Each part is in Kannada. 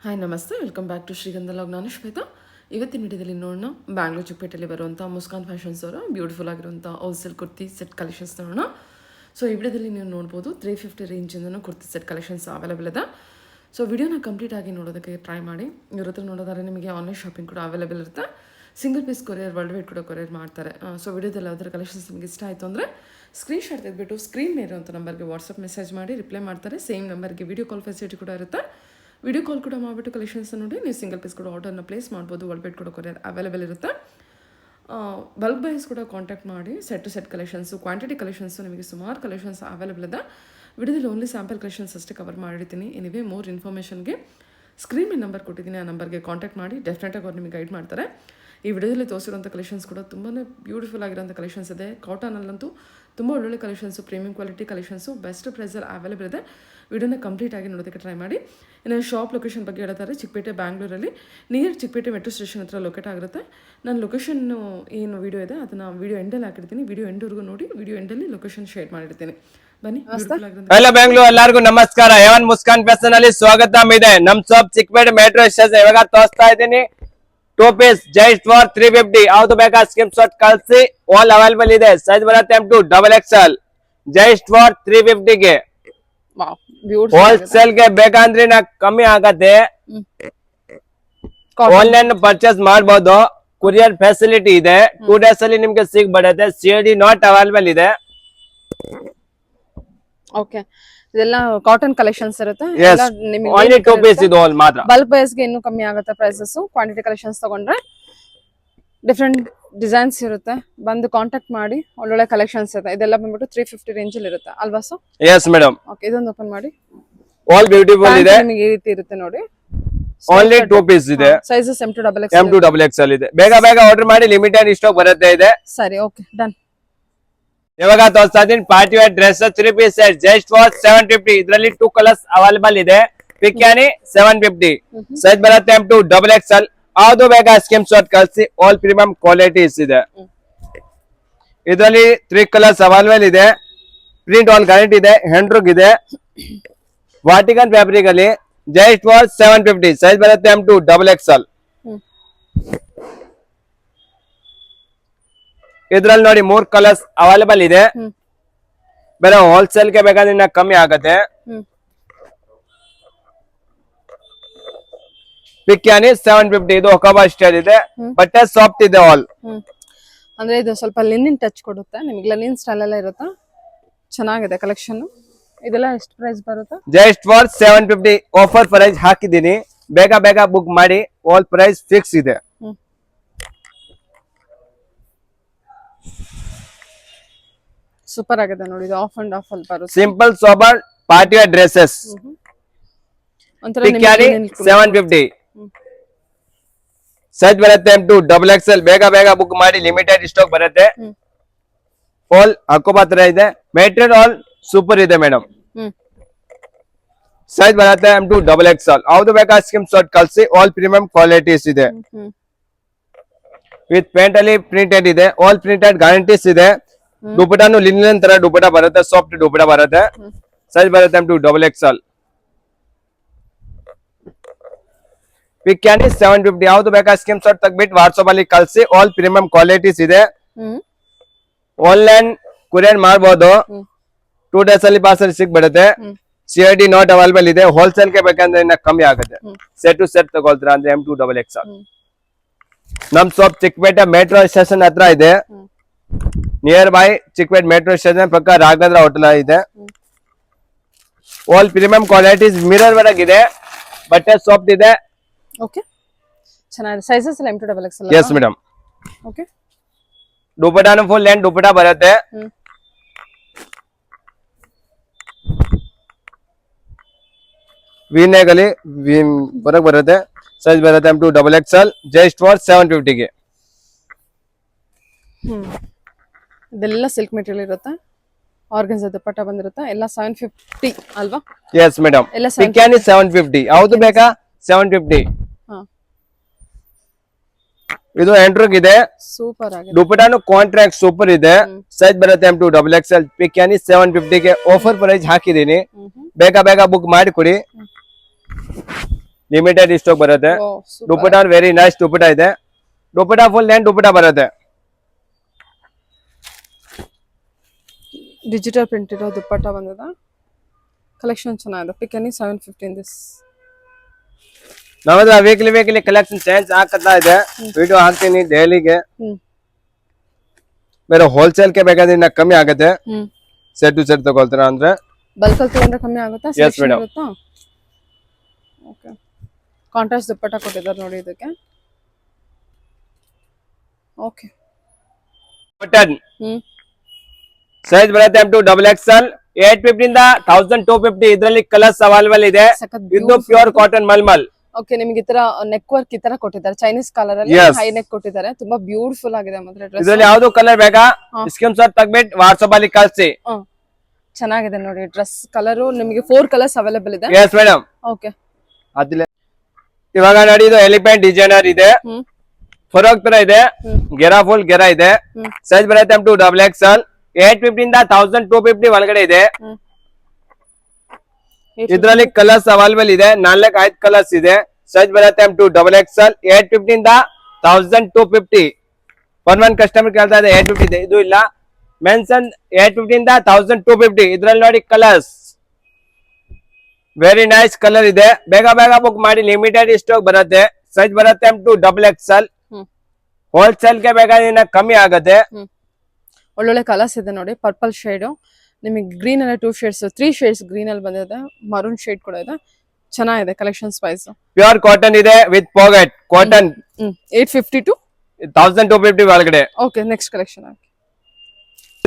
ಹಾಯ್ ನಮಸ್ತೆ, welcome back to Shrigandha log. ನಾನು ಶ್ವೇತಾ. ಇವತ್ತಿನ ವಿಡಿಯೋದಲ್ಲಿ ನೋಡೋಣ ಬ್ಯಾಂಗ್ಳೂರ್ ಚಿಕ್ಕಪೇಟೆಯಲ್ಲಿ ಬರುವಂಥ ಮುಸ್ಕಾನ್ ಫ್ಯಾಷನ್ಸ್ ಅವರ ಬ್ಯೂಟಿಫುಲ್ ಆಗಿರುವಂಥ ಹೋಲ್ಸೇಲ್ ಕುರ್ತಿ ಸೆಟ್ ಕಲೆಕ್ಷನ್ಸ್ ನೋಡೋಣ. ಸೊ ಈ ವಿಡಿಯೋದಲ್ಲಿ ನೀವು ನೋಡ್ಬೋದು 350 ರೇಂಜಿಂದನೂ ಕುರ್ತಿ ಸೆಟ್ ಕಲೆಕ್ಷನ್ಸ್ ಅವೈಲೇಬಲ್ ಇದೆ. ಸೊ ವಿಡಿಯೋನ ಕಂಪ್ಲೀಟ್ ಆಗಿ ನೋಡೋದಕ್ಕೆ ಟ್ರೈ ಮಾಡಿ. ಇವ್ರ ಹತ್ರ ನೋಡೋದಾದ್ರೆ ನಿಮಗೆ ಆನ್ಲೈನ್ ಶಾಪಿಂಗ್ ಕೂಡ ಅವೈಲೇಬಲ್ ಇರುತ್ತೆ. Single piece courier, world wide ಕೂಡ ಕೊರಿಯರ್ ಮಾಡ್ತಾರೆ. ಸೊ ವಿಡಿಯೋದಲ್ಲಿ ಯಾವ್ದಾರ ಕಲೆಕ್ಷನ್ಸ್ ನಿಮಗೆ ಇಷ್ಟ ಆಯಿತು ಅಂದರೆ ಸ್ಕ್ರೀನ್ಶಾಟ್ ತೆಗೆದುಬಿಟ್ಟು ಸ್ಕ್ರೀನ್ ಮೇಲೆ ಇರುವಂಥ ನಂಬರ್ಗೆ ವಾಟ್ಸಪ್ ಮೆಸೇಜ್ ಮಾಡಿ ರಿಪ್ಲೈ ಮಾಡ್ತಾರೆ. ಸೇಮ್ ನಂಬರ್ಗೆ ವಿಡಿಯೋ ಕಾಲ್ ಫೆಸಿಲಿಟಿ ಕೂಡ ಇರುತ್ತೆ. ವಿಡಿಯೋ ಕಾಲ್ ಕೂಡ ಮಾಡಿಬಿಟ್ಟು ಕಲೆಕ್ಷನ್ಸ್ ನೋಡಿ ನೀವು ಸಿಂಗಲ್ ಪೀಸ್ ಕೂಡ ಆರ್ಡರ್ನ ಪ್ಲೇಸ್ ಮಾಡ್ಬೋದು. ವರ್ಲ್ಡ್ ವೈಡ್ ಕೂಡ ಕೊರಿಯರ್ ಅವೈಲೇಬಲ್ ಇರುತ್ತೆ. ಬಲ್ಕ್ ಬೈಸ್ ಕೂಡ ಕಾಂಟ್ಯಾಕ್ಟ್ ಮಾಡಿ. Set to set collections, quantity collections ನಿಮಗೆ ಸುಮಾರು ಕಲೆಕ್ಷನ್ಸ್ ಅವೈಲೇಬಲ್ ಇದೆ. ವಿಡಿಯೋದಲ್ಲಿ ಓನ್ಲಿ ಸ್ಯಾಂಪಲ್ ಕಲೆಕ್ಷನ್ಸ್ ಅಷ್ಟೇ ಕವರ್ ಮಾಡಿರ್ತೀನಿ. ಎನಿವೇ ಮೋರ್ ಇನ್ಫಾರ್ಮೇಷನ್ಗೆ ಸ್ಕ್ರೀನ್ ಮೇಲೆ ನಂಬರ್ ಕೊಟ್ಟಿದ್ದೀನಿ, ಆ ನಂಬರ್ಗೆ ಕಾಂಟ್ಯಾಕ್ಟ್ ಮಾಡಿ. ಡೆಫಿನೆಟಾಗಿ ಅವ್ರು ನಿಮಗೆ ಗೈಡ್ ಮಾಡ್ತಾರೆ. ಈ ವಿಡಿಯೋದಲ್ಲಿ ತೋರಿಸಿರುವಂಥ ಕಲೆಕ್ಷನ್ಸ್ ಕೂಡ ತುಂಬಾ ಬ್ಯೂಟಿಫುಲ್ ಆಗಿರೋಂಥ ಕಲೆಕ್ಷನ್ಸ್ ಇದೆ. ಕಾಟನಲ್ಲಂತೂ ತುಂಬ ಒಳ್ಳೊಳ್ಳೆ collections, premium quality collections best ಪ್ರೈಸಲ್ಲಿ ಅವೈಲೇಬಲ್ ಇದೆ. ವಿಡಿಯೋನ ಕಂಪ್ಲೀಟ್ ಆಗಿ ನೋಡೋದಕ್ಕೆ ಟ್ರೈ ಮಾಡಿ. ಇನ್ನು ಶಾಪ್ ಲೊಕೇಶನ್ ಬಗ್ಗೆ ಹೇಳ್ತಾರೆ, ಚಿಕ್ಕಪೇಟೆ ಬ್ಯಾಂಗ್ಳೂರಲ್ಲಿ ನಿಯರ್ ಚಿಕ್ಕಪೇಟೆ ಮೆಟ್ರೋ ಸ್ಟೇಷನ್ ಹತ್ರ ಲೊಕೇಟ್ ಆಗಿರುತ್ತೆ. ನಾನು ಲೊಕೇಶನ್ನು ಏನು ವಿಡಿಯೋ ಇದೆ ಅದನ್ನು ವಿಡಿಯೋ ಎಂಡಲ್ಲಿ ಹಾಕಿರ್ತೀನಿ. ವಿಡಿಯೋ ಎಂಡ್ವರೆಗೂ ನೋಡಿ. ವಿಡಿಯೋ ಎಂಡಲ್ಲಿ ಲೊಕೇಶನ್ ಶೇರ್ ಮಾಡಿರ್ತೀನಿ. ಬನ್ನಿ. ಹಲೋ ಬೆಂಗಳೂರು, ಎಲ್ಲರಿಗೂ ನಮಸ್ಕಾರ. ಎವನ್ ಮುಸ್ಕಾನ್ ಫ್ಯಾಷನ್ ಅಲ್ಲಿ ಸ್ವಾಗತ ಇದೆ. ನಮ್ ಶಾಪ್ ಚಿಕ್ಕಪೇಟೆ ಮೆಟ್ರೋ ಸ್ಟೇಷನ್ ಇವಾಗ ತೋರಿಸ್ತಾ ಇದ್ದೀನಿ. 2 ಪೀಸ್ ಜಸ್ಟ್ ಫಾರ್ 350. ಯಾವ್ದು ಬೇಕಾ ಸ್ಕ್ರೀನ್ ಶಾಟ್ ಕಳಿಸಿ. ಆಲ್ ಅವೈಲೇಬಲ್ ಇದೆ. ಸೈಜ್ ಬರುತ್ತೆ M2 XXL ಜಸ್ಟ್ ಫಾರ್ 350 ಗೆ. ಹೋಲ್ಸೇಲ್ ಗೆ ಬೇಕಂದ್ರೆ ನಾ ಕಮ್ಮಿ ಆಗತ್ತೆ. ಆನ್ಲೈನ್ ಪರ್ಚೇಸ್ ಮಾಡಬಹುದು. ಕೊರಿಯರ್ ಫೆಸಿಲಿಟಿ ಇದೆ. 2 ಡೇಸ್ ಅಲ್ಲಿ ನಿಮ್ಗೆ ಸಿಗ್ಬಿಡುತ್ತೆ. COD ನಾಟ್ ಅವೈಲೇಬಲ್ ಇದೆ. ಓಕೆ, ಇದೆಲ್ಲ ಕಾಟನ್ ಕಲೆಕ್ಷನ್ಸ್ ಇರುತ್ತೆ. ಓನ್ಲಿ 2 ಪೀಸ್ ಇದು ಆಲ್ ಮಾತ್ರ. ಬಲ್ಕ್ ಪ್ರೈಸ್ ಗೆ ಇನ್ನೂ ಕಮ್ಮಿ ಆಗುತ್ತೆ ಪ್ರೈಸಸ್. ಕ್ವಾಂಟಿಟಿ ಕಲೆಕ್ಷನ್ಸ್ ತಗೊಂಡ್ರೆ ಡಿಫ್ರೆಂಟ್ ಡಿಸೈನ್ಸ್ ಇರುತ್ತೆ. ಬಂದು ಕಾಂಟ್ಯಾಕ್ಟ್ ಮಾಡಿ. ಒಳ್ಳೊಳ್ಳೆ ಕಲೆಕ್ಷನ್ಸ್ ಇದೆ. ಇದೆಲ್ಲ ಬಂದ್ಬಿಟ್ಟು 350 ರೇಂಜ್ ಅಲ್ಲಿ ಇರುತ್ತೆ ಅಲ್ವಾ ಸರ್? S madam. ಓಕೆ, ಇದೊಂದು ಓಪನ್ ಮಾಡಿ. ಆಲ್ ಬ್ಯೂಟಿಫುಲ್ ಇದೆ. ನಿಮಗೆ ಈ ರೀತಿ ಇರುತ್ತೆ ನೋಡಿ. ಓನ್ಲಿ 2 ಪೀಸ್ ಇದೆ. ಸೈಜಸ್ M2 XXL ಇದೆ. ಬೇಗ ಬೇಗ ಆರ್ಡರ್ ಮಾಡಿ, ಲಿಮಿಟೆಡ್ ಸ್ಟಾಕ್ ಬರುತ್ತೆ ಇದೆ. ಸರಿ, ಓಕೆ, ಡನ್. ಇವಾಗ ತೋರಿಸ್ತಾ ಇದೀನಿ party wear dress 3 piece set just for 750. ಇದರಲ್ಲಿ 2 ಕಲರ್ಸ್ ಅವೈಲೇಬಲ್ ಇದೆ. ಪಿಕ್ಯಾನಿ 750. ಸೈಜ್ ಬರುತ್ತೆ M2 XXL. ಯಾವ್ದು ಬೇಕಾ ಸ್ಕ್ರೀನ್ ಶಾಟ್ ಕಳಿಸಿ. ಆಲ್ ಪ್ರೀಮಿಯಂ ಕ್ವಾಲಿಟೀಸ್ ಇದೆ. ಇದರಲ್ಲಿ 3 ಕಲರ್ಸ್ ಅವೈಲೇಬಲ್ ಇದೆ. ಪ್ರಿಂಟ್ ಆನ್ ಗ್ಯಾರಂಟಿ ಇದೆ. ಹ್ಯಾಂಡ್ರೂಗ್ ಇದೆ. ವಾಟಿಕನ್ ಫ್ಯಾಬ್ರಿಕ್ ಅಲ್ಲಿ ಜಸ್ಟ್ ಫಾರ್ 750. ಸೈಜ್ ಬರುತ್ತೆ M2 XXL. ಇದ್ರಲ್ಲಿ ನೋಡಿ 3 ಕಲರ್ಸ್ ಅವೈಲೇಬಲ್ ಇದೆ. ಬೇರೆ ಹೋಲ್ಸೇಲ್ ಗೆ ಬೇಕಾದ್ರೆ ಕಮ್ಮಿ ಆಗತ್ತೆ. ಪಿಕ್ಯಾನಿ 750. ಇದು ಹೊಕಬಾ ಸ್ಟೈಲ್ ಇದೆ. ಬಟ್ಟೆ ಸಾಫ್ಟ್ ಇದೆ. ಆಲ್ ಅಂದ್ರೆ ಇದು ಸ್ವಲ್ಪ ಲಿನಿನ್ ಟಚ್ ಕೊಡುತ್ತೆ. ನಿಮಗೆ ಲಿನಿನ್ ಸ್ಟೈಲ್ ಎಲ್ಲ ಇರುತ್ತೆ. ಚೆನ್ನಾಗಿದೆ ಕಲೆಕ್ಷನ್. ಇದೆಲ್ಲ ಎಷ್ಟು ಪ್ರೈಸ್ ಬರುತ್ತೆ? Just for 750. ಆಫರ್ ಪ್ರೈಸ್ ಹಾಕಿದೀನಿ. ಬೇಗ ಬೇಗ ಬುಕ್ ಮಾಡಿ. ಆಲ್ ಪ್ರೈಸ್ ಫಿಕ್ಸ್ ಇದೆ. ಸೂಪರ್ ಆಗಿದೆ ನೋಡಿ. ಇದು ಆಫ್ ಅಂಡ್ ಆಫ್ ಅಲ್ಲಿ ಬರುತ್ತೆ. Simple sober party wear dresses. Pick any 750. Size ಬರುತ್ತೆ M2 XXL. ಬೇಗ ಬೇಗ ಬುಕ್ ಮಾಡಿ, ಲಿಮಿಟೆಡ್ ಸ್ಟಾಕ್ ಬರುತ್ತೆ. ಆಲ್ ಹಕೋಬಾ ತರ ಇದೆ. ಮೆಟೀರಿಯಲ್ ಆಲ್ ಸೂಪರ್ ಇದೆ ಮೇಡಮ್. ಸೈಜ್ ಬರುತ್ತೆ M2 XXL. ಯಾವ್ದು ಬೇಕಾ ಸ್ಕ್ರೀನ್ ಶಾಟ್ ಕಳಿಸಿ. ಆಲ್ ಪ್ರೀಮಿಯಂ ಕ್ವಾಲಿಟೀಸ್ ಇದೆ. ವಿತ್ ಪೇಂಟ್ ಅಲ್ಲಿ ಪ್ರಿಂಟೆಡ್ ಇದೆ. ಆಲ್ ಪ್ರಿಂಟೆಡ್ ಗ್ಯಾರಂಟೀಸ್ ಇದೆ. ದುಪಟಾನು ಲಿನಿನ್ ತರ ದುಪಟಾ ಬರುತ್ತೆ. ಸಾಫ್ಟ್ ದುಪಟಾ ಬರುತ್ತೆ. ಸೈಜ್ ಬರುತ್ತೆ M2 XXL. ಪಿಕ್ಯಾನಿ 750. ಯಾವ್ದು ಬೇಕಾ ಸ್ಕ್ರೀನ್ ಶಾಟ್ ತೆಗೆದ್ಬಿಟ್ಟು ವಾಟ್ಸ್ಆಪ್ ಅಲ್ಲಿ ಕಳಿಸಿ. ಆಲ್ ಪ್ರೀಮಿಯಂ ಕ್ವಾಲಿಟೀಸ್ ಇದೆ. ಆನ್ಲೈನ್ ಕೊರಿಯರ್ ಮಾಡಬಹುದು. 2 ಡೇಸ್ ಅಲ್ಲಿ ಪಾರ್ಸಲ್ ಸಿಗ್ಬಿಡುತ್ತೆ. COD ನಾಟ್ ಅವೈಲೇಬಲ್ ಇದೆ. ಹೋಲ್ಸೇಲ್ ಗೆ ಬೇಕಂದ್ರೆ ಕಮ್ಮಿ ಆಗುತ್ತೆ. ಸೆಟ್ ಟು ಸೆಟ್ ತಗೊಳ್ತೀರಾ ಅಂದ್ರೆ M2 XXL. ನಮ್ ಶಾಪ್ ಚಿಕ್ಕಪೇಟೆ ಮೆಟ್ರೋ ಸ್ಟೇಷನ್ ಹತ್ರ ಇದೆ. Near by Chickpet metro station ಪಕ್ಕ ರಾಘವೇಂದ್ರ ಹೋಟೆಲ್ ಇದೆ. All premium qualities mirror work ಇದೆ. ಬಟ್ಟೆ ಸಾಫ್ಟ್ ಇದೆ. ಓಕೆ, ಚೆನ್ನಾಗಿದೆ. ಸೈಜಸ್ ಎಲ್ಲ M2 XXL. Yes madam. Okay, ದುಪಟಾನು ಫುಲ್ ಲೆಂತ್ ದುಪಟಾ ಬರುತ್ತೆ. V-neck ಅಲ್ಲಿ ವರ್ಕ್ ಬರುತ್ತೆ. ಸೈಜ್ ಬರುತ್ತೆ M2 XXL. ಜಸ್ಟ್ ಫಾರ್ 750 ಗೆ. ಇದೆಲ್ಲ ಸಿಲ್ಕ್ ಮೆಟೀರಿಯಲ್ ಇರುತ್ತೆ. ಆರ್ಗನ್ಸಾ ದುಪಟ್ಟ ಬಂದಿರುತ್ತೆ. ಎಲ್ಲ 750 ಅಲ್ವಾ? Yes madam. ಪಿಕ್ಯಾನಿ 750. ಯಾವ್ದು ಬೇಕಾ 750. ಇದು ಹ್ಯಾಂಡ್ರೂಗ್ ಇದೆ. ಸೂಪರ್ ಆಗಿದೆ. ದುಪಟಾನು ಕಾಂಟ್ರಾಕ್ಟ್ ಸೂಪರ್ ಇದೆ. ಸೈಜ್ ಬರುತ್ತೆ M2 XXL. ಪಿಕ್ಯಾನಿ 750 ಗೆ ಆಫರ್ ಪ್ರೈಸ್ ಹಾಕಿದೀನಿ. ಬೇಗ ಬೇಗ ಬುಕ್ ಮಾಡಿ ಕೊಡಿ. ಲಿಮಿಟೆಡ್ ಸ್ಟಾಕ್ ಬರುತ್ತೆ. ದುಪಟ್ಟ ವೆರಿ ನೈಸ್ ದುಪಟ್ಟ ಇದೆ. ದುಪಟ್ಟ ಫುಲ್ ಲೆಂತ್ ದುಪಟ್ಟ ಬರುತ್ತೆ. ಡಿಜಿಟಲ್ ಪ್ರಿಂಟ್ ಇರೋ ದುಪ್ಪಟ್ಟ ಬಂದಿದೆ. ಕಲೆಕ್ಷನ್ ಚೆನ್ನಾಗಿದೆ. Pick any 750 this. ನಮ್ಮದ್ರ ವೀಕ್ಲಿ ಕಲೆಕ್ಷನ್ ಚೇಂಜ್ ಆಗ್ತಾ ಇದೆ. ವಿಡಿಯೋ ಹಾಕ್ತೀನಿ ಡೈಲಿಗೆ. ಬೇರೆ ಹೋಲ್ಸೇಲ್ ಗೆ ಬೇಕಾದ್ರೆ ಇನ್ನ ಕಮ್ಮಿ ಆಗುತ್ತೆ. ಸೆಟ್ ಟು ಸೆಟ್ ತಗೊಳ್ತೀರಾ ಅಂದ್ರೆ ಬಲ್ಕ್ ಅಲ್ಲಿ ತಗೊಂಡ್ರೆ ಕಮ್ಮಿ ಆಗುತ್ತಾ? Yes, madam. ಓಕೆ. ಕಾಂಟ್ರಾಸ್ಟ್ ದುಪ್ಪಟ್ಟ ಕೊಟ್ಟಿದ್ದಾರೆ ನೋಡಿ ಇದಕ್ಕೆ. ಓಕೆ. ಕಾಟನ್ ಸೈಜ್ ಬರುತ್ತೆ M2 XXL 850 ಇಂದ 1250 ಇದರಲ್ಲಿ ಕಲರ್ಸ್ ಅವೈಲೇಬಲ್ ಇದೆ. ಇದು ಪ್ಯೂರ್ ಕಾಟನ್ ಮಲ್ಮಲ್. ಓಕೆ, ನಿಮಗೆ ಈ ತರ ನೆಕ್ ವರ್ಕ್ ಈ ತರ ಕೊಟ್ಟಿದ್ದಾರೆ. ಚೈನೀಸ್ ಕಲರ್ ಅಲ್ಲಿ Yes. ಹೈ ನೆಕ್ ಕೊಟ್ಟಿದ್ದಾರೆ. ತುಂಬಾ ಬ್ಯೂಟಿಫುಲ್ ಆಗಿದೆ ಮಾತ್ರ ಡ್ರೆಸ್. ಇದರಲ್ಲಿ ಯಾವ್ದು ಕಲರ್ ಬೇಕಾ ಸ್ಕ್ರೀನ್ ಶಾಟ್ ತೆಗೆದ್ಬಿಟ್ಟು ವಾಟ್ಸ್ಆಪ್ ಅಲ್ಲಿ ಕಳಿಸಿ. ಚೆನ್ನಾಗಿದೆ ನೋಡಿ ಡ್ರೆಸ್. ಕಲರ್ ನಿಮಗೆ 4 ಕಲರ್ಸ್ ಅವೈಲೇಬಲ್ ಇದೆ. Yes madam. ಓಕೆ. ಅದಿಲ್ಲ ಇವಾಗ ನೋಡಿ ಇದು ಎಲಿಫೆಂಟ್ ಡಿಸೈನರ್ ಇದೆ. ಫರೋಕ್ ತರ ಇದೆ. ಗೆರಾ ಫುಲ್ ಗೆರಾ ಇದೆ. ಸೈಜ್ ಬರುತ್ತೆ M2 XXL 850 ಇಂದ 1250 ಒಳಗಡೆ ಇದೆ. ಇದರಲ್ಲಿ ಕಲರ್ಸ್ ಅವೈಲೇಬಲ್ ಇದೆ. 4-5 ಕಲರ್ಸ್ ಇದೆ. ಸೈಜ್ ಬರುತ್ತೆ M2 XXL 850 ಇಂದ 1250. ಒನ್ ಕಸ್ಟಮರ್ ಕೇಳ್ತಾ ಇದೆ 850 ಇದೆ, ಇದು ಇಲ್ಲ. ಮೆನ್ಸನ್ 850 ಇಂದ 1250. ಇದ್ರಲ್ಲಿ ನೋಡಿ ಕಲರ್ಸ್ ವೆರಿ ನೈಸ್ ಕಲರ್ ಇದೆ. ಬೇಗ ಬುಕ್ ಮಾಡಿ, ಲಿಮಿಟೆಡ್ ಸ್ಟಾಕ್ ಬರುತ್ತೆ. ಸೈಜ್ ಬರುತ್ತೆ M2 XXL. ಹೋಲ್ಸೇಲ್ ಗೆ ಬೇಕಾದ್ರೆ ಕಮ್ಮಿ ಆಗುತ್ತೆ. ಒಳ್ಳೊಳ್ಳೆ ಕಲರ್ಸ್ ಇದೆ ನೋಡಿ. ಪರ್ಪಲ್ ಶೇಡ್, ನಿಮಗೆ ಗ್ರೀನ್ ಅಲ್ಲಿ 2 ಶೇಡ್ಸ್ 3 ಶೇಡ್ಸ್ ಗ್ರೀನ್ ಅಲ್ಲಿ ಬಂದಿದೆ. ಮರೂನ್ ಶೇಡ್ ಕೂಡ ಇದೆ. ಚೆನ್ನಾಗಿದೆ ಕಲೆಕ್ಷನ್ಸ್ ವೈಸ್. ಪ್ಯೂರ್ ಕಾಟನ್ ಇದೆ ವಿತ್ ಪಾಕೆಟ್ ಕಾಟನ್. 850 to 1250 ಒಳಗಡೆ. ಓಕೆ, ನೆಕ್ಸ್ಟ್ ಕಲೆಕ್ಷನ್ ಆಗಿ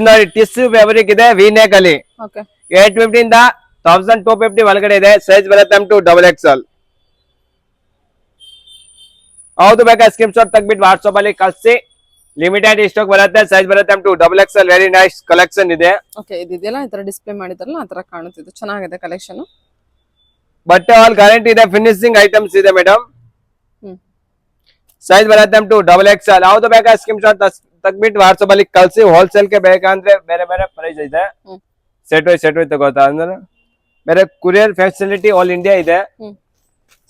ನೋಡಿ ಟಿಶ್ಯೂ ಫ್ಯಾಬ್ರಿಕ್ ಇದೆ ವಿ ನೆಕ್ ಅಲ್ಲಿ. ಓಕೆ. 850 ಇಂದ 1250 ಒಳಗಡೆ ಇದೆ. ಸೈಜ್ ಬರುತ್ತೆ M2 XXL. ಹೌದು ಬೇಕಾ ಸ್ಕ್ರೀನ್ ಶಾಟ್ ತೆಗೆದ್ಬಿಟ್ಟು ವಾಟ್ಸ್ಆಪ್ ಅಲ್ಲಿ ಕಳಿಸಿ. ಲಿಮಿಟೆಡ್ ಸ್ಟಾಕ್ ಬರುತ್ತೆ. ಸೈಜ್ ಬರುತ್ತೆ M2 XXL. Very nice collection ಇದೆ. ಓಕೆ, ಇದೆಲ್ಲ ಈ ತರ ಡಿಸ್ಪ್ಲೇ ಮಾಡಿದಾರಲ್ಲ ಆ ತರ ಕಾಣುತ್ತಿದೆ. ಚೆನ್ನಾಗಿದೆ ಕಲೆಕ್ಷನ್. ಬಟ್ಟೆ ಆಲ್ ಗ್ಯಾರಂಟಿ ಇದೆ. ಫಿನಿಶಿಂಗ್ ಐಟಮ್ಸ್ ಇದೆ ಮೇಡಮ್. ಸೈಜ್ ಬರುತ್ತೆ M2 XXL. ಹೌದು ಬೇಕಾ ಸ್ಕ್ರೀನ್ ಶಾಟ್ ತೆಗೆದ್ಬಿಟ್ಟು ವಾಟ್ಸ್ಆಪ್ ಅಲ್ಲಿ ಕಳಿಸಿ. ಹೋಲ್ಸೇಲ್ ಗೆ ಬೇಕಂದ್ರೆ ಬೇರೆ ಪ್ರೈಸ್ ಇದೆ. ಸೆಟ್ ವೈಸ್ ತಗೋತಾ ಅಂದ್ರೆ ಬೇರೆ ಕುರಿಯರ್ ಫೆಸಿಲಿಟಿ ಆಲ್ ಇಂಡಿಯಾ ಇದೆ.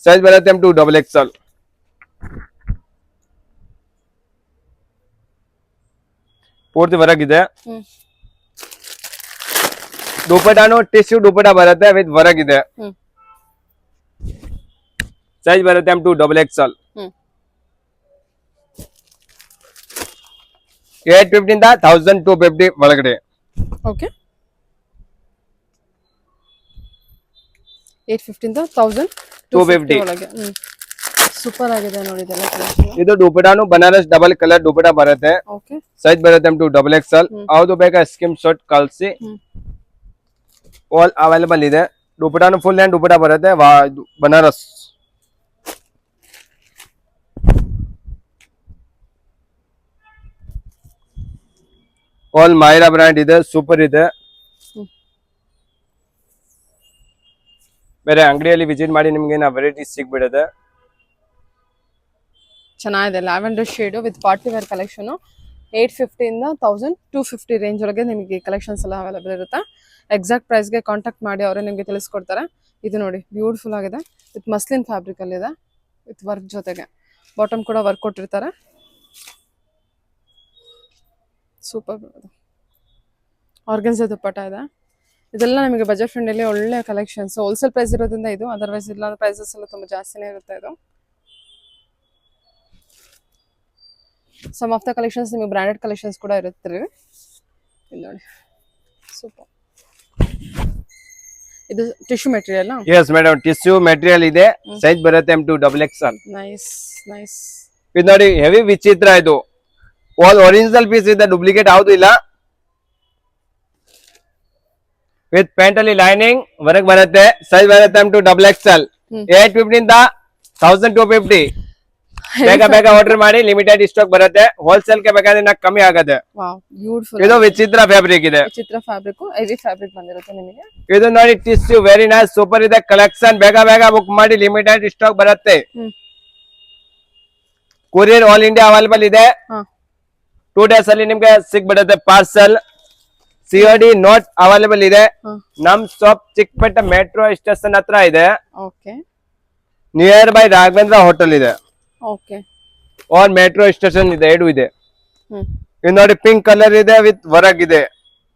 ಸೈಜ್ ಬರುತ್ತೆ M2 XXL. ಪೂರ್ತಿ ವರ್ಕ್ ಇದೆ. ದುಪಟ್ಟಾನು ಟಿಶ್ಯೂ ದುಪಟ್ಟ ಬರುತ್ತೆ ವಿತ್ ವರ್ಕ್ ಇದೆ. ಸೈಜ್ ಬರುತ್ತೆ M2 XXL. 850 ಇಂದ 1250 ಒಳಗಡೆ. ಓಕೆ. 850 ಇಂದ 1250 ಒಳಗೆ. ಸೂಪರ್ ಆಗಿದೆ ನೋಡಿ ಇದೆಲ್ಲ ಕಲೆಕ್ಷನ್. ಇದು ದುಪಟ್ಟಾನು ಬನಾರಸ್ ಡಬಲ್ ಕಲರ್ ದುಪಟ್ಟ ಬರುತ್ತೆ. ಓಕೆ. ಸೈಜ್ ಬರುತ್ತೆ M2 XXL. ಹೌದು ಬೇಕಾ ಸ್ಕ್ರೀನ್ ಶಾಟ್ ಕಳಿಸಿ. ಆಲ್ ಅವೈಲೇಬಲ್ ಇದೆ. ದುಪಟ್ಟಾನು ಫುಲ್ ಹ್ಯಾಂಡ್ ದುಪಟ್ಟ ಬರುತ್ತೆ ಬನಾರಸ್. ಆಲ್ ಮೈರಾ ಬ್ರ್ಯಾಂಡ್ ಇದೆ. ಸೂಪರ್ ಇದೆ. ಬೇರೆ ಅಂಗಡಿಯಲ್ಲಿ ವಿಸಿಟ್ ಮಾಡಿ ನಿಮ್ಗೆ ವೆರೈಟೀಸ್ ಸಿಗ್ಬಿಡುತ್ತೆ. ಚೆನ್ನಾಗಿದೆ. Lavender shade with party wear collection. 850 ಇಂದ 1250 ರೇಂಜ್ ಒಳಗೆ ನಿಮಗೆ ಕಲೆಕ್ಷನ್ಸ್ ಎಲ್ಲ ಅವೈಲೇಬಲ್ ಇರುತ್ತೆ. ಎಕ್ಸಾಕ್ಟ್ ಪ್ರೈಸ್ಗೆ ಕಾಂಟ್ಯಾಕ್ಟ್ ಮಾಡಿ ಅವರೇ ನಿಮಗೆ ತಿಳಿಸ್ಕೊಡ್ತಾರೆ. ಇದು ನೋಡಿ ಬ್ಯೂಟಿಫುಲ್ ಆಗಿದೆ. ವಿತ್ ಮಸ್ಲಿನ್ ಫ್ಯಾಬ್ರಿಕ್ ಅಲ್ಲಿ ಇದೆ ವಿತ್ ವರ್ಕ್ ಜೊತೆಗೆ. ಬಾಟಮ್ ಕೂಡ ವರ್ಕ್ ಕೊಟ್ಟಿರ್ತಾರೆ. ಸೂಪರ್. ಆರ್ಗನ್ಸಾ ದುಪ್ಪಟ್ಟ ಇದೆ. ಇದೆಲ್ಲ ನಿಮಗೆ ಬಜೆಟ್ ಫ್ರೆಂಡಲ್ಲಿ ಒಳ್ಳೆ ಕಲೆಕ್ಷನ್ಸ್. ಹೋಲ್ಸೇಲ್ ಪ್ರೈಸ್ ಇರೋದ್ರಿಂದ ಇದು. ಅದರ್ವೈಸ್ ಇಲ್ಲ ಪ್ರೈಸಸ್ ಎಲ್ಲ ತುಂಬಾ ಜಾಸ್ತಿನೇ ಇರುತ್ತೆ ಇದು. ಸಮ್ ಆಫ್ ದ ಕಲೆಕ್ಷನ್ಸ್ ನಿಮಗೆ ಬ್ರಾಂಡೆಡ್ ಕಲೆಕ್ಷನ್ಸ್ ಕೂಡ ಇರುತ್ತೆ. ಇದು ನೋಡಿ ಸೂಪರ್. ಇದು tissue material. Yes madam, tissue material ಇದೆ. ಸೈಜ್ ಬರುತ್ತೆ M2 XXL. Nice nice. ಇದು ನೋಡಿ ಹೆವಿ ವಿಚಿತ್ರ. ಇದು ಆಲ್ ಒರಿಜಿನಲ್ ಪೀಸ್ ಇದೆ, ಡೂಪ್ಲಿಕೇಟ್ ಯಾವುದು ಇಲ್ಲ. ವಿತ್ ಪ್ಯಾಂಟ್ ಅಲ್ಲಿ ಲೈನಿಂಗ್ ವರ್ಕ್ ಬರುತ್ತೆ. ಸೈಜ್ ಬರುತ್ತೆ M2 XXL. 850 ಇಂದ 1250. ಬೇಗ ಆರ್ಡರ್ ಮಾಡಿ. ಲಿಮಿಟೆಡ್ ಸ್ಟಾಕ್ ಬರುತ್ತೆ. ಹೋಲ್ಸೇಲ್ ಗೆ ಬೇಕಾದ್ರೆ ಕಮ್ಮಿ ಆಗುತ್ತೆ. Wow, beautiful. ಇದು ವಿಚಿತ್ರ ಫ್ಯಾಬ್ರಿಕ್ ಇದೆ. ವಿಚಿತ್ರ ಫ್ಯಾಬ್ರಿಕ್, ಹೆವಿ ಫ್ಯಾಬ್ರಿಕ್ ಬಂದಿರುತ್ತೆ ನಿಮಗೆ. ಇದು ನೋಡಿ ಟಿಶ್ಯೂ ವೆರಿ ನೈಸ್ ಸೂಪರ್ ಇದೆ ಕಲೆಕ್ಷನ್. ಬೇಗ ಬುಕ್ ಮಾಡಿ. ಲಿಮಿಟೆಡ್ ಸ್ಟಾಕ್ ಬರುತ್ತೆ. ಕೊರಿಯರ್ ಆಲ್ ಇಂಡಿಯಾ ಅವೈಲೇಬಲ್ ಇದೆ. 2 days ಅಲ್ಲಿ ನಿಮ್ಗೆ ಸಿಗ್ಬಿಡುತ್ತೆ ಪಾರ್ಸಲ್. COD ನೋಟ್ ಅವೈಲೇಬಲ್ ಇದೆ. ನಮ್ ಶಾಪ್ ಚಿಕ್ಕಪೇಟೆ ಮೆಟ್ರೋ ಸ್ಟೇಷನ್ ಹತ್ರ ಇದೆ. Okay. Near by Raghavendra hotel ಇದೆ ಓಕೆ ಆರ್ ಮೆಟ್ರೋ ಸ್ಟೇಷನ್ ಇದೆ, 2 ಇದೆ. ಹ್ಮ್ ಇದು ನೋಡಿ ಪಿಂಕ್ ಕಲರ್ ಇದೆ ವಿತ್ ವರ್ಕ್ ಇದೆ,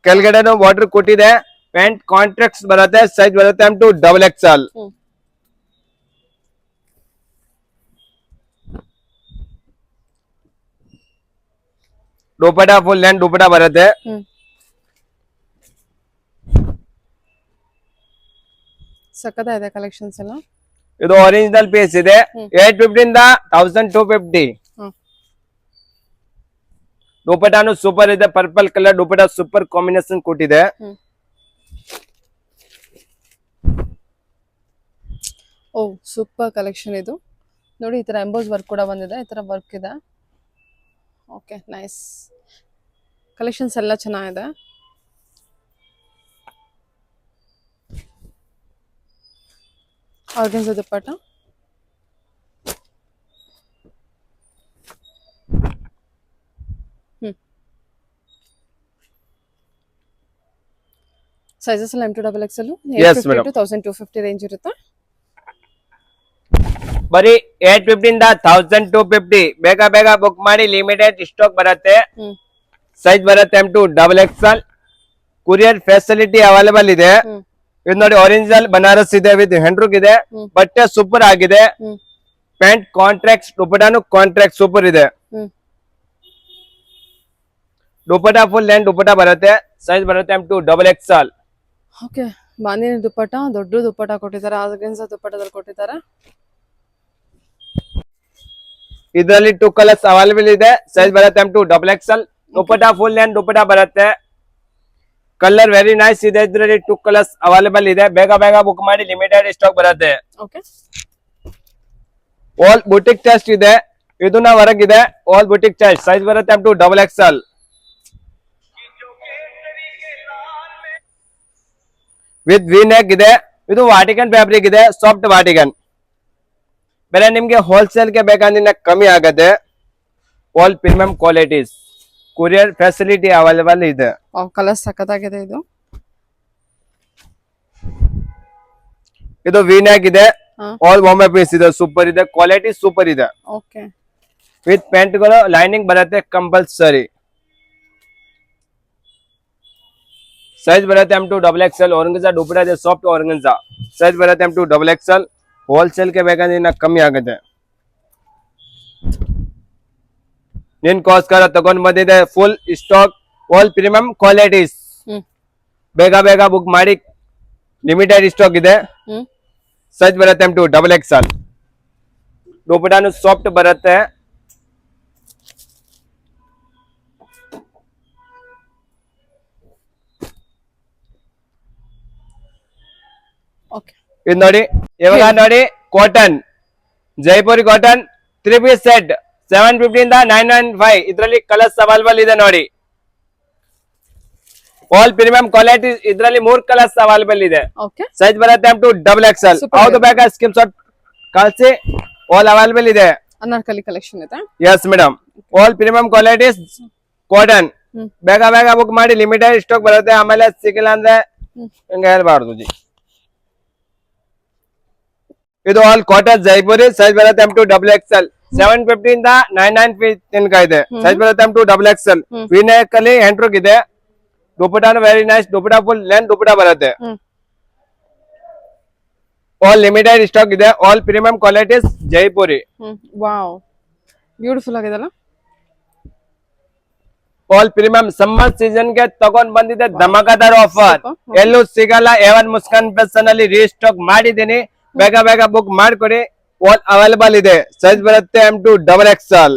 ಕೆಳಗಡೆನೂ ಬಾರ್ಡರ್ ಕೊಟ್ಟಿದೆ. ಪ್ಯಾಂಟ್ ಕಾಂಟ್ರಾಕ್ಟ್ಸ್ ಬರುತ್ತೆ, ಸೈಜ್ ಬರುತ್ತೆ M2 XXL. ಹ್ಮ್ ದುಪಟ್ಟಾ ಫುಲ್ ಲೆಂತ್ ದುಪಟ್ಟಾ ಬರುತ್ತೆ. ಹ್ಮ್ ಸಕ್ಕತ್ತಾಗಿದೆ ಕಲೆಕ್ಷನ್ಸ್ ಎಲ್ಲ. ಇದು ಒರಿಜಿನಲ್ ಪೀಸ್ ಇದೆ, 850 ಇಂದ 1250. ಹ್ಮ್ ದುಪಟ್ಟಾನು ಸೂಪರ್ ಇದೆ, purple colour dupatta super combination ಕೊಟ್ಟಿದೆ. ಹ್ಮ್ ಓ ಸೂಪರ್ ಕಲೆಕ್ಷನ್ ಇದು ನೋಡಿ. ಈ ತರ ಎಂಬೋಸ್ ವರ್ಕ್ ಕೂಡ ಬಂದಿದೆ, ಈ ತರ ವರ್ಕ್ ಇದೆ. ಓಕೆ ನೈಸ್ ಕಲೆಕ್ಷನ್ಸ್ ಎಲ್ಲ ಚೆನ್ನಾಗಿದೆ. ಆರ್ಗನ್ಸಾ ದುಪ್ಪಟ್ಟ ಸೈಜಸ್ ಎಲ್ಲ M2 XXL Yes, 850 madam. to 1250 range ಇರುತ್ತೆ. ಬರೀ 850 ಇಂದ 1250. ಬೇಗ ಬೇಗ ಬುಕ್ ಮಾಡಿ, ಲಿಮಿಟೆಡ್ ಸ್ಟಾಕ್ ಬರುತ್ತೆ. ಹ್ಮ್ ಸೈಜ್ ಬರುತ್ತೆ M2 XXL. Courier facility available ಇದೆ. ಹ್ಮ್ ಇದು ನೋಡಿ ಒರಿಜಿನಲ್ ಬನಾರಸ್ ಇದೆ ವಿತ್ ಹೆಂಡ್ರೂಕ್ ಇದೆ. ಹ್ಮ್ ಬಟ್ಟೆ ಸೂಪರ್ ಆಗಿದೆ. ಹ್ಮ್ ಪ್ಯಾಂಟ್ ಕಾಂಟ್ರಾಕ್ಟ್, ದುಪಟ್ಟಾನು ಕಾಂಟ್ರಾಕ್ಟ್ ಸೂಪರ್ ಇದೆ. ಹ್ಮ್ ದುಪಟ್ಟಾ ಫುಲ್ ಲೆಂತ್ ದುಪಟ್ಟಾ ಬರುತ್ತೆ, ಸೈಜ್ ಬರುತ್ತೆ M2 XXL. ಓಕೆ ಬಾಂದಿನಿ ದುಪ್ಪಟ್ಟ ದೊಡ್ಡ ದುಪ್ಪಟ್ಟ ಕೊಟ್ಟಿದ್ದಾರೆ, ಆರ್ಗನ್ಸಾ ದುಪ್ಪಟ್ಟದಲ್ಲಿ ಕೊಟ್ಟಿದ್ದಾರೆ. ಇದರಲ್ಲಿ 2 ಕಲರ್ಸ್ ಅವೈಲೇಬಲ್ ಇದೆ, ಸೈಜ್ ಬರುತ್ತೆ M2 XXL. Dupatta full length dupatta ಬರುತ್ತೆ, ಕಲರ್ ವೆರಿ ನೈಸ್ ಇದೆ. ಇದರಲ್ಲಿ 2 ಕಲರ್ಸ್ ಅವೈಲೇಬಲ್ ಇದೆ, ಬೇಗ ಬೇಗ ಬುಕ್ ಮಾಡಿ, ಲಿಮಿಟೆಡ್ ಸ್ಟಾಕ್ ಬರುತ್ತೆ. ಓಕೆ ಆಲ್ ಬುಟಿಕ್ ಟೆಸ್ಟ್ ಇದೆ, ಇದನ್ನ ಹೊರಗಿದೆ. ಆಲ್ ಬುಟಿಕ್ ಟೆಸ್ಟ್, ಸೈಜ್ ಬರುತ್ತೆ M2 XXL. With V neck ಇದೆ. ಇದು ವಾಟಿಕನ್ ಫ್ಯಾಬ್ರಿಕ್ ಇದೆ, ಸಾಫ್ಟ್ ವಾಟಿಕನ್. ಬೇರೆ ನಿಮ್ಗೆ ಹೋಲ್ಸೇಲ್ ಗೆ ಬೇಕಂದ್ರೆ ಕಮ್ಮಿ ಆಗತ್ತೆ. All premium qualities, courier facility available ಇದೆ. ಕಲರ್ ಸಕ್ಕತ್ತಾಗಿದೆ ಇದು. ಇದು ವಿ ನೆಕ್ ಇದೆ, ಹಾ ಆಲ್ ಬಾಂಬೆ ಪೀಸ್ ಇದೆ, ಸೂಪರ್ ಇದೆ, ಕ್ವಾಲಿಟಿ ಸೂಪರ್ ಇದೆ. ಓಕೆ ವಿತ್ ಪ್ಯಾಂಟ್ ಗಳು ಲೈನಿಂಗ್ ಬರುತ್ತೆ ಕಂಪಲ್ಸರಿ. ಸೈಜ್ ಬರುತ್ತೆ M2 XXL. ಆರ್ಗನ್ಸಾ ದುಪಟ್ಟಾ ಇದೆ, ಸಾಫ್ಟ್ ಆರ್ಗನ್ಸಾ. ಸೈಜ್ ಬರುತ್ತೆ M2 XXL. ಹೋಲ್ಸೇಲ್ ಗೆ ಬೇಕಂದ್ರೆ ಕಮ್ಮಿ ಆಗುತ್ತೆ. ನಿನ್ಕೋಸ್ಕರ ತಗೊಂಡ್ ಬಂದಿದೆ full stock, all premium qualities. Hmm ಬೇಗ ಬೇಗ ಬುಕ್ ಮಾಡಿ, ಲಿಮಿಟೆಡ್ ಸ್ಟಾಕ್ ಇದೆ. ಹ್ಮ್ ಸೈಜ್ ಬರುತ್ತೆ M2 XXL. ದುಪಟ್ಟಾನು ಸಾಫ್ಟ್ ಬರುತ್ತೆ. ಓಕೆ ಇದು ನೋಡಿ, ಇವಾಗ ನೋಡಿ cotton, Jaipuri cotton 3 piece set 750 ಇಂದ 995. ಇದರಲ್ಲಿ ಕಲರ್ಸ್ ಅವೈಲೇಬಲ್ ಇದೆ ನೋಡಿ. ಆಲ್ ಪ್ರೀಮಿಯಂ ಕ್ವಾಲಿಟಿ, ಇದರಲ್ಲಿ 3 ಕಲರ್ಸ್ ಅವೈಲೇಬಲ್ ಇದೆ. ಓಕೆ ಸೈಜ್ ಬರುತ್ತೆ M2 XXL. Super. ಯಾವ್ದು ಬೇಕಾ ಸ್ಕಿಮ್ ಶಾಟ್ ಕಳಿಸಿ, ಆಲ್ ಅವೈಲೇಬಲ್ ಇದೆ. ಅನಾರ್ಕಲಿ ಕಲೆಕ್ಷನ್ ಇದೆ. Yes madam, all premium qualities cotton. Hmm ಬೇಗ ಬೇಗ ಬುಕ್ ಮಾಡಿ, ಲಿಮಿಟೆಡ್ ಸ್ಟಾಕ್ ಬರುತ್ತೆ. ಆಮೇಲೆ ಸಿಗಿಲ್ಲ ಅಂದ್ರೆ ಹಿಂಗ ಹೇಳ್ಬಾರ್ದು ಜಿ. ಇದು ಆಲ್ ಕಾಟನ್ ಜೈಪುರಿ, ಸೈಜ್ ಬರುತ್ತೆ M2 XXL. 750 ಇಂದ 995 ತನಕ ಇದೆ. ಸೈಜ್ ಬರುತ್ತೆ M2 XXL. ವಿನಾಯಕ್ ಅಲ್ಲಿ ಹೆಂಡ್ರೂಕ್ ಇದೆ. ದುಪಟ್ಟಾನು very nice, dupatta full length dupatta ಬರುತ್ತೆ. ಹ್ಮ್ ಆಲ್ ಲಿಮಿಟೆಡ್ ಸ್ಟಾಕ್ ಇದೆ, all premium qualities Jaipuri. Hmm wow beautiful ಆಗಿದೆಲ್ಲ. ಆಲ್ ಪ್ರೀಮಿಯಂ ಸಮ್ಮರ್ ಸೀಸನ್ ಗೆ ತಗೊಂಡ್ ಬಂದಿದೆ ಧಮಾಕಾದಾರ್ ಆಫರ್. Super. ಎಲ್ಲೂ ಸಿಗಲ್ಲ. A1 ಮುಸ್ಕಾನ್ ಫ್ಯಾಷನ್ ಅಲ್ಲಿ ರೀಸ್ಟಾಕ್ ಮಾಡಿದೀನಿ, ಬೇಗ ಬೇಗ ಬುಕ್ ಮಾಡ್ಕೊಡಿ. ಆಲ್ ಅವೈಲೇಬಲ್ ಇದೆ. ಸೈಜ್ ಬರುತ್ತೆ M2 XXL.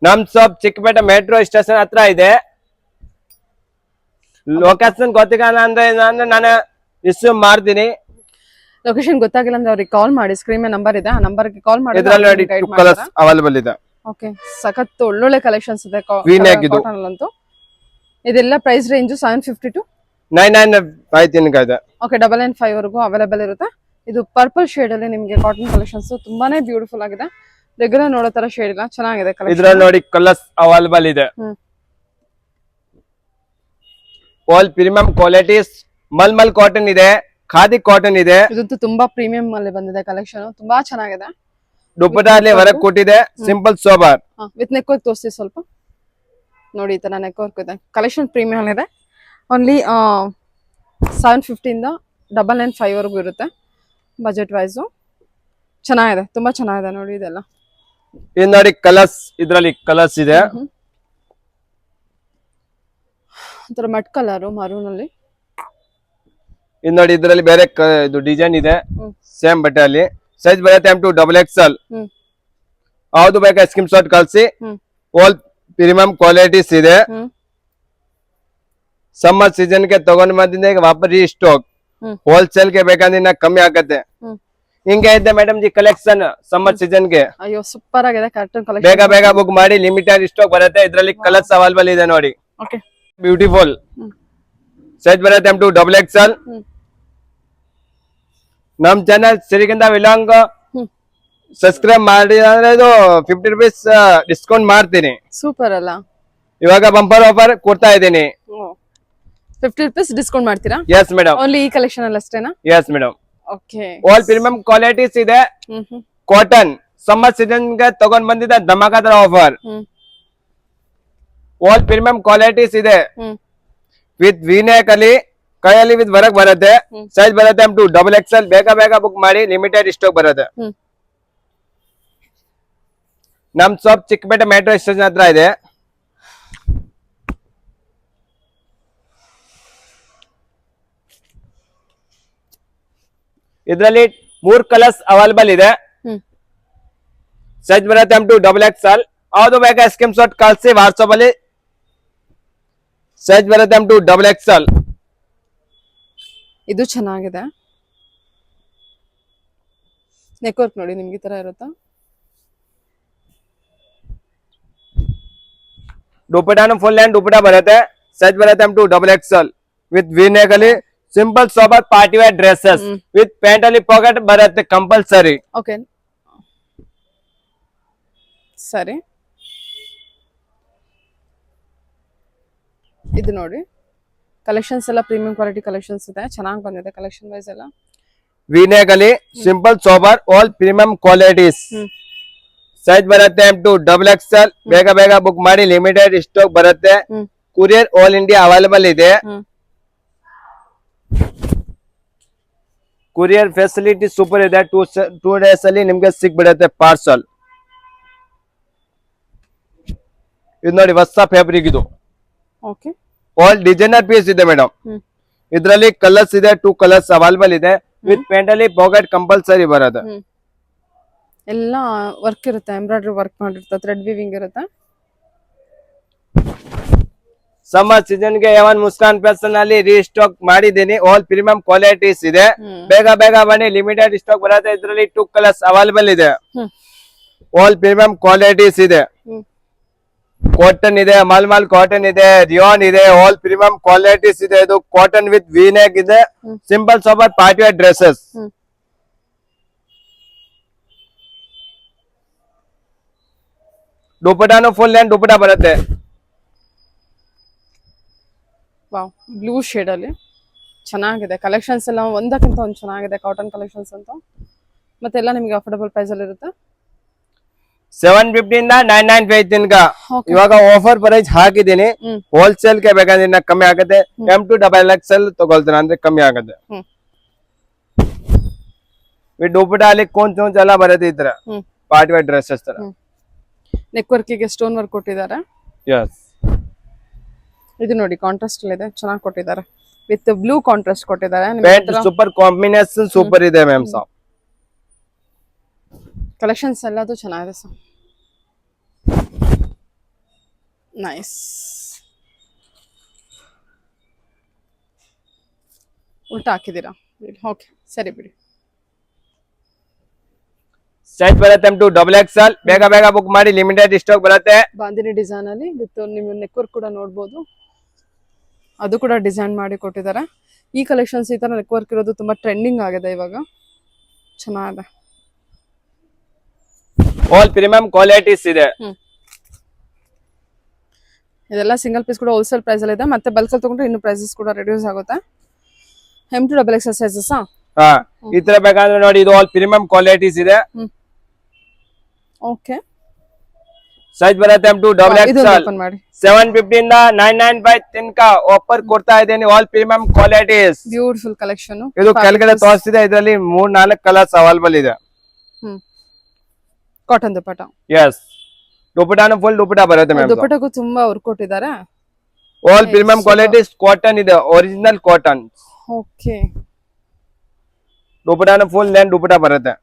ನಮ್ ಶಾಪ್ ಚಿಕ್ಕಪೇಟೆ ಮೆಟ್ರೋ ಸ್ಟೇಷನ್ ಹತ್ರ ಇದೆ. ಲೊಕೇಶನ್ ಗೊತ್ತಿಲ್ಲ ಅಂದ್ರೆ ನಾನು ಇಶ್ಯೂ ಮಾಡ್ತೀನಿ. ಲೊಕೇಶನ್ ಗೊತ್ತಾಗಿಲ್ಲ ಅಂದ್ರೆ ಅವ್ರಿಗೆ ಕಾಲ್ ಮಾಡಿ, ಸ್ಕ್ರೀನ್ ಮೇಲೆ ನಂಬರ್ ಇದೆ, ಆ ನಂಬರ್ಗೆ ಕಾಲ್ ಮಾಡಿ. ಇದ್ರಲ್ಲಿ ನೋಡಿ 2 ಕಲರ್ಸ್ ಅವೈಲೇಬಲ್ ಇದೆ. ಓಕೆ ಸಖತ್ ಒಳ್ಳೊಳ್ಳೆ ಕಲೆಕ್ಷನ್ಸ್ ಇದೆ V-neck ಇದು. ಕಾಟನ್ ಅಂತೂ. ಇದೆಲ್ಲ ಪ್ರೈಸ್ ರೇಂಜ್ 750 to 995 ತನಕ ಇದೆ. ಓಕೆ 995 ವರೆಗೂ ಅವೈಲೇಬಲ್ ಇರುತ್ತೆ. ಇದು ಪರ್ಪಲ್ ಶೇಡ್ ಅಲ್ಲಿ ನಿಮಗೆ ಕಾಟನ್ ಕಲೆಕ್ಷನ್ಸ್ ತುಂಬಾನೇ ಬ್ಯೂಟಿಫುಲ್ ಆಗಿದೆ. ರೆಗ್ಯುಲರ್ ನೋಡೋ ತರ ಶೇಡ್ ಇಲ್ಲ, ಚೆನ್ನಾಗಿದೆ ಇದ್ರಲ್ಲಿ ಕಲೆಕ್ಷನ್. ನೋಡಿ ಕಲರ್ಸ್ ಅವೈಲೇಬಲ್ ಇದೆ. Hmm all premium qualities mulmul cotton ಇದೆ. ಖಾದಿ ಕಾಟನ್ ಇದೆ. ಇದಂತೂ ತುಂಬಾ ಪ್ರೀಮಿಯಂ ಅಲ್ಲಿ ಬಂದಿದೆ ಕಲೆಕ್ಷನ್, ತುಂಬಾ ಚೆನ್ನಾಗಿದೆ. ದುಪ್ಪಟ್ಟ ಅಲ್ಲಿ ವರ್ಕ್ ಕೊಟ್ಟಿದೆ, simple sober. With neck work ತೋರಿಸಿ ಸ್ವಲ್ಪ ನೋಡಿ, ಈ ತರ ನೆಕ್ ವರ್ಕ್ ಇದೆ. ಕಲೆಕ್ಷನ್ ಪ್ರೀಮಿಯಂ ಇದೆ. ಓನ್ಲಿ 750 ಇಂದ 995 ವರೆಗೂ ಇರುತ್ತೆ ಬಜೆಟ್ ವೈಸು. ಚೆನ್ನಾಗಿದೆ, ತುಂಬಾ ಚೆನ್ನಾಗಿದೆ ನೋಡಿ ಇದೆಲ್ಲ. ಇದು ನೋಡಿ ಕಲರ್ಸ್, ಇದ್ರಲ್ಲಿ ಕಲರ್ಸ್ ಇದೆ. ಒಂಥರ ಮಡ್ ಕಲರ್ ಮರೂನ್ ಅಲ್ಲಿ. ಇದು ನೋಡಿ ಇದ್ರಲ್ಲಿ ಬೇರೆ ಇದು ಡಿಸೈನ್ ಇದೆ, ಸೇಮ್ ಬಟ್ಟೆ ಅಲ್ಲಿ. ಸೈಜ್ ಬರುತ್ತೆ M2 XXL. ಯಾವ್ದು ಬೇಕಾ ಸ್ಕ್ರೀನ್ ಶಾಟ್ ಕಳಿಸಿ. ಆಲ್ ಪ್ರೀಮಿಯಂ ಕ್ವಾಲಿಟೀಸ್ ಇದೆ. ಸಮ್ಮರ್ ಸೀಸನ್ ಗೆ ತಗೊಂಡ್ ಬಂದಿಂದ ಈಗ ವಾಪಸ್ ರೀಸ್ಟಾಕ್. ಹೋಲ್ಸೇಲ್ ಗೆ ಬೇಕಂದ್ರೆ ಕಮ್ಮಿ ಆಗತ್ತೆ. ಹಿಂಗೆ ಇದೆ madam G collection summer season ಗೆ. ಅಯ್ಯೋ ಸೂಪರ್ ಆಗಿದೆ ಕಾರ್ಟೂನ್ ಕಲೆಕ್ಷನ್. ಬೇಗ ಬೇಗ ಬುಕ್ ಮಾಡಿ, ಲಿಮಿಟೆಡ್ ಸ್ಟಾಕ್ ಬರುತ್ತೆ. ಇದ್ರಲ್ಲಿ ಕಲರ್ಸ್ ಅವೈಲೇಬಲ್ ಇದೆ ನೋಡಿ. Okay, beautiful. ಸೈಜ್ ಬರುತ್ತೆ M2 XXL. ನಮ್ ಚಾನಲ್ ಶ್ರೀಗಂಧ ವಿಲಾಂಗ್ ಸಬ್ಸ್ಕ್ರೈಬ್ ಮಾಡಿ ಅಂದ್ರೆ ಇದು 50 ರೂಪೀಸ್ ಡಿಸ್ಕೌಂಟ್ ಮಾಡ್ತೀನಿ. ಸೂಪರ್ ಅಲ್ಲ, ಇವಾಗ ಬಂಪರ್ ಆಫರ್ ಕೊಡ್ತಾ ಇದ್ದೀನಿ. 50 ರೂಪೀಸ್ ಡಿಸ್ಕೌಂಟ್ ಮಾಡ್ತೀರಾ? Yes madam. ಓನ್ಲಿ ಈ ಕಲೆಕ್ಷನ್ ಅಲ್ಲಿ ಅಷ್ಟೇನಾ? S madam. Okay, all premium qualities ಇದೆ. ಕಾಟನ್ ಸಮ್ಮರ್ ಸೀಸನ್ ಗೆ ತಗೊಂಡ್ ಬಂದಿದ್ದ ಧಮಾಕಾದಾರ ಆಫರ್. ಆಲ್ ಪ್ರೀಮಿಯಂ ಕ್ವಾಲಿಟೀಸ್ ಇದೆ. ವಿತ್ ವಿನೇಕ್ ಅಲ್ಲಿ ಕೈಯಲ್ಲಿ ವಿತ್ ವರ್ಕ್ ಬರುತ್ತೆ. ಸೈಜ್ ಬರುತ್ತೆ M2 XXL. ಬೇಗ ಬೇಗ ಬುಕ್ ಮಾಡಿ, ಲಿಮಿಟೆಡ್ ಸ್ಟಾಕ್ ಬರುತ್ತೆ. ನಮ್ ಶಾಪ್ ಚಿಕ್ಕಪೇಟೆ ಮೆಟ್ರೋ ಸ್ಟೇಷನ್ ಹತ್ರ ಇದೆ. ಇದರಲ್ಲಿ 3 ಕಲರ್ಸ್ ಅವೈಲೇಬಲ್ ಇದೆ. ಸೈಜ್ ಬರುತ್ತೆ M2 XXL. ಯಾವ್ದು ಬೇಕಾ ಸ್ಕ್ರೀನ್ ಶಾಟ್ ಕಳಿಸಿ ವಾಟ್ಸ್ಆಪ್ ಅಲ್ಲಿ. ಸೈಜ್ ಬರುತ್ತೆ M2 XXL. ಇದು ಚೆನ್ನಾಗಿದೆ. ನೆಕ್ ವರ್ಕ್ ನೋಡಿ ನಿಮ್ಗೆ ಈ ತರ ಇರುತ್ತಾ? ದುಪ್ಪಟ್ಟಾನು ಫುಲ್ ಹ್ಯಾಂಡ್ ದುಪ್ಪಟ್ಟ ಬರುತ್ತೆ. ಸೈಜ್ ಬರುತ್ತೆ M2 XXL. ವಿತ್ ವಿನೇಕ್ ಅಲ್ಲಿ simple sober party wear dresses. With pant ಅಲ್ಲಿ ಪಾಕೆಟ್ ಬರುತ್ತೆ ಕಂಪಲ್ಸರಿ. ಓಕೆ ಸರಿ, ಇದು ನೋಡಿ ಕಲೆಕ್ಷನ್ಸ್ ಎಲ್ಲ ಪ್ರೀಮಿಯಂ ಕ್ವಾಲಿಟಿ ಕಲೆಕ್ಷನ್ಸ್ ಇದೆ, ಚೆನ್ನಾಗಿ ಬಂದಿದೆ ಕಲೆಕ್ಷನ್ ವೈಸ್ ಎಲ್ಲ. ವಿನೇಕ್ ಅಲ್ಲಿ simple sober all premium qualities. Size ಬರುತ್ತೆ M2 XXL. ಬೇಗ ಬೇಗ ಬುಕ್ ಮಾಡಿ, ಲಿಮಿಟೆಡ್ ಸ್ಟಾಕ್ ಬರುತ್ತೆ. ಕೊರಿಯರ್ ಆಲ್ ಇಂಡಿಯಾ ಅವೈಲೇಬಲ್ ಇದೆ. ಕೊರಿಯರ್ ಫೆಸಿಲಿಟಿ ಸೂಪರ್ ಇದೆ. 2 ಡೇಸ್ ಅಲ್ಲಿ ನಿಮ್ಗೆ ಸಿಕ್ಬಿಡುತ್ತೆ ಪಾರ್ಸಲ್. ಇದು ನೋಡಿ ಹೊಸ ಫ್ಯಾಬ್ರಿಕ್ ಇದು. ಓಕೆ, ಆಲ್ ಡಿಸೈನರ್ ಪೀಸ್ ಇದೆ ಮೇಡಮ್. ಇದರಲ್ಲಿ ಕಲರ್ಸ್ ಇದೆ, 2 ಕಲರ್ಸ್ ಅವೈಲೇಬಲ್ ಇದೆ. ವಿತ್ ಪ್ಯಾಂಟ್ ಅಲ್ಲಿ ಪಾಕೆಟ್ ಕಂಪಲ್ಸರಿ ಬರುತ್ತೆ. ಎಲ್ಲ ವರ್ಕ್ ಇರುತ್ತೆ, ಎಂಬ್ರಾಯ್ಡರಿ ವರ್ಕ್ ಮಾಡಿರುತ್ತೆ, ಥ್ರೆಡ್ ವೀವಿಂಗ್ ಇರುತ್ತೆ. ಸಮ್ಮರ್ ಸೀಸನ್ ಗೆ ಯಾವನ್ ಮುಸ್ಕಾನ್ ಫ್ಯಾಷನ್ ಅಲ್ಲಿ ರೀಸ್ಟಾಕ್ ಮಾಡಿದ್ದೀನಿ. ಆಲ್ ಪ್ರೀಮಿಯಂ ಕ್ವಾಲಿಟೀಸ್ ಇದೆ. ಬೇಗ ಬೇಗ ಬನ್ನಿ, ಲಿಮಿಟೆಡ್ ಸ್ಟಾಕ್ ಬರುತ್ತೆ. ಇದರಲ್ಲಿ 2 ಕಲರ್ಸ್ ಅವೈಲೇಬಲ್ ಇದೆ. ಆಲ್ ಪ್ರೀಮಿಯಂ ಕ್ವಾಲಿಟೀಸ್ ಇದೆ. ಕಾಟನ್ ಇದೆ, ಮಲ್ಮಲ್ ಕಾಟನ್ ಇದೆ, ರಿಯಾನ್ ಇದೆ. ಆಲ್ ಪ್ರೀಮಿಯಂ ಕ್ವಾಲಿಟೀಸ್ ಇದೆ. ಇದು ಕಾಟನ್ ವಿತ್ ವಿನೇಕ್ ಇದೆ. Simple sober party wear dresses. ದುಪ್ಪಟ್ಟಾನು ಫುಲ್ ಹ್ಯಾಂಡ್ ದುಪ್ಪಟ್ಟ ಬರುತ್ತೆ. ವಾವ್, ಬ್ಲೂ ಶೇಡ್ ಅಲ್ಲಿ ಚೆನ್ನಾಗಿದೆ ಕಲೆಕ್ಷನ್ಸ್ ಎಲ್ಲ, ಒಂದಕ್ಕಿಂತ ಒಂದು ಚೆನ್ನಾಗಿದೆ ಕಾಟನ್ ಕಲೆಕ್ಷನ್ಸ್ ಅಂತ. ಮತ್ತೆಲ್ಲ ನಿಮಗೆ ಅಫೋರ್ಡಬಲ್ ಪ್ರೈಸ್ ಅಲ್ಲಿ ಇರುತ್ತೆ. 750 ಇಂದ 995 ತನಕ ಇವಾಗ ಆಫರ್ ಪ್ರೈಸ್ ಹಾಕಿದೀನಿ. ಹೋಲ್ಸೇಲ್ ಗೆ ಬೇಕಾದ್ರೆ ಕಮ್ಮಿ ಆಗುತ್ತೆ. M2 XXL ತಗೊಳ್ತೀನಿ ಅಂದ್ರೆ ಕಮ್ಮಿ ಆಗುತ್ತೆ. ದುಪ್ಪಟ್ಟ ಅಲ್ಲಿ ಕೊಂಚ ಎಲ್ಲ ಬರುತ್ತೆ. ಈ ತರ ಪಾರ್ಟಿ ವೇರ್ ಡ್ರೆಸ್ಸಸ್ ತರ. ನೆಕ್ ವರ್ಕ್ ಗೆ ಸ್ಟೋನ್ ವರ್ಕ್ ಕೊಟ್ಟಿದ್ದಾರೆ. ಎಸ್, ಇದು ನೋಡಿ ಕಾಂಟ್ರಾಸ್ಟ್ ಇದೆ, ಚೆನ್ನಾಗಿ ಕೊಟ್ಟಿದ್ದಾರೆ. ವಿತ್ ಬ್ಲೂ ಕಾಂಟ್ರಾಸ್ಟ್ ಕೊಟ್ಟಿದ್ದಾರೆ. ಪ್ಯಾಂಟ್ ಸೂಪರ್ ಕಾಂಬಿನೇಷನ್ ಸೂಪರ್ ಇದೆ ಮ್ಯಾಮ್. ಸಾಫ್ ಕಲೆಕ್ಷನ್ಸ್ ಎಲ್ಲದು ಚೆನ್ನಾಗಿದೆ ಸರ್. ನೈಸ್. ಉಲ್ಟಾ ಹಾಕಿದ್ದೀರಾ? ಓಕೆ ಸರಿ ಬಿಡಿ. ಸೈಜ್ ಬರುತ್ತೆ M2 XXL. ಬೇಗ ಬೇಗ ಬುಕ್ ಮಾಡಿ, ಲಿಮಿಟೆಡ್ ಸ್ಟಾಕ್ ಬರುತ್ತೆ. ಬಾಂದಿನಿ ಡಿಸೈನ್ ಅಲ್ಲಿ ವಿತ್ ನಿಮ್ಮ ನೆಕ್ ವರ್ಕ್ ಕೂಡ ನೋಡಬಹುದು. ಅದು ಕೂಡ ಡಿಸೈನ್ ಮಾಡಿ ಕೊಟ್ಟಿದ್ದಾರೆ. ಈ ಕಲೆಕ್ಷನ್ಸ್ ಈ ತರ ನೆಕ್ ವರ್ಕ್ ಇರೋದು ತುಂಬಾ ಟ್ರೆಂಡಿಂಗ್ ಆಗಿದೆ ಇವಾಗ, ಚೆನ್ನಾಗಿದೆ. ಆಲ್ ಪ್ರೀಮಿಯಂ ಕ್ವಾಲಿಟೀಸ್ ಇದೆ. ಇದೆಲ್ಲ ಸಿಂಗಲ್ ಪೀಸ್ ಕೂಡ ಹೋಲ್ಸೇಲ್ ಪ್ರೈಸ್ ಅಲ್ಲಿ ಇದೆ. ಮತ್ತೆ ಬಲ್ಕ್ ಅಲ್ಲಿ ತಗೊಂಡ್ರೆ ಇನ್ನು ಪ್ರೈಸಸ್ ಕೂಡ ರಿಡ್ಯೂಸ್ ಆಗುತ್ತೆ. M2XX ಸೈಜಸ್ ಹಾ ಈ ತರ ಬೇಕಂದ್ರೆ ನೋಡಿ ಇದು ಆಲ್ ಪ್ರೀಮಿಯಂ ಕ್ವಾಲಿಟೀಸ್ ಇದೆ. ಓಕೆ ಸೈಜ್ ಬರುತ್ತೆ M2 ಡಬಲ್ ಇದೊಂದು XL. ಓಪನ್ ಮಾಡಿ 750 ಇಂದ 995 ತನಕ ಆಫರ್ ಕೊಡ್ತಾ ಇದ್ದೀನಿ. All premium qualities. Beautiful collection. ಇದು ಕೆಳಗಡೆ ತೋರಿಸ್ತಿದೆ, ಇದರಲ್ಲಿ 3-4 ಕಲರ್ಸ್ ಅವೈಲೇಬಲ್ ಇದೆ. ಕಾಟನ್ ದುಪಟ್ಟ. ಎಸ್ ದುಪಟ್ಟಾನು ಫುಲ್ ದುಪಟ್ಟ ಬರುತ್ತೆ ಮ್ಯಾಮ್. ದುಪಟ್ಟಗೂ ತುಂಬಾ ವರ್ಕ್ ಕೊಟ್ಟಿದ್ದಾರೆ. ಆಲ್ ಪ್ರೀಮಿಯಂ ಕ್ವಾಲಿಟೀಸ್ ಕಾಟನ್ ಇದೆ, ಒರಿಜಿನಲ್ ಕಾಟನ್. ಓಕೆ ದುಪಟ್ಟಾನು ಫುಲ್ ಲೆಂತ್ ದುಪಟ್ಟ ಬರುತ್ತೆ.